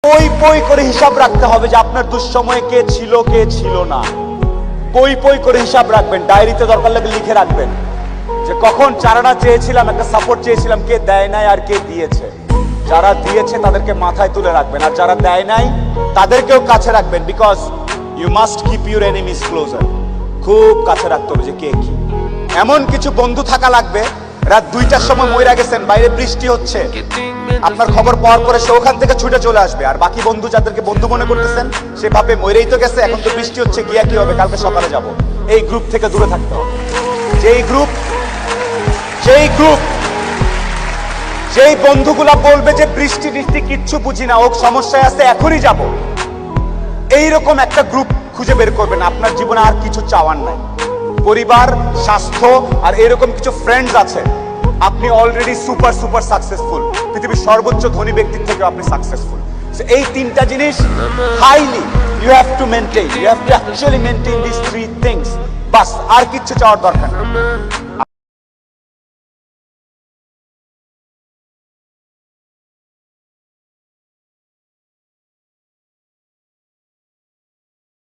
পই পই করে হিসাব রাখতে হবে যে আপনার দুঃসময়ে কে ছিল না। পই পই করে হিসাব রাখবেন, ডায়েরিতে দরকার লাগলে লিখে রাখবেন যে কখন চারানা চেয়েছিলাম, একটা সাপোর্ট চেয়েছিলাম, কে দেয় নাই আর কে দিয়েছে। যারা দিয়েছে তাদেরকে মাথায় তুলে রাখবেন, আর যারা দেয় নাই তাদেরকেও কাছে রাখবেন। Because you must keep your enemies closer. খুব কাছে রাখতে হবে যে কে কি। এমন কিছু বন্ধু থাকা লাগবে, রাত 2টার সময় মইরা গেছেন, বাইরে বৃষ্টি হচ্ছে, আপনার খবর পাওয়ার পরে সে ওখান থেকে ছুটে চলে আসবে। আর বাকি বন্ধু যাদেরকে বন্ধু মনে করতেছেন সে ভাবে মইরেই তো গেছে, এখন তো বৃষ্টি হচ্ছে, গিয়া কি হবে, কালকে সকালে যাব। এই গ্রুপ থেকে দূরে থাকতে হবে। যেই বন্ধুগুলা বলবে যে বৃষ্টি টিষ্টি কিচ্ছু বুঝি না, ও সমস্যায় আছে, এখনই যাব, এইরকম একটা গ্রুপ খুঁজে বের করবেন। আপনার জীবনে আর কিছু চাওয়ার নাই, পরিবার, স্বাস্থ্য আর এরকম কিছু ফ্রেন্ডস আছে। আপনি অলরেডি সুপার সাকসেসফুল, পৃথিবীর সর্বোচ্চ ধনী ব্যক্তির থেকে আপনি সাকসেসফুল। এই তিনটা জিনিস highly you have to maintain, you have to actually maintain this three things. বাস, আর কিচ্ছু চাওয়ার দরকার নেই।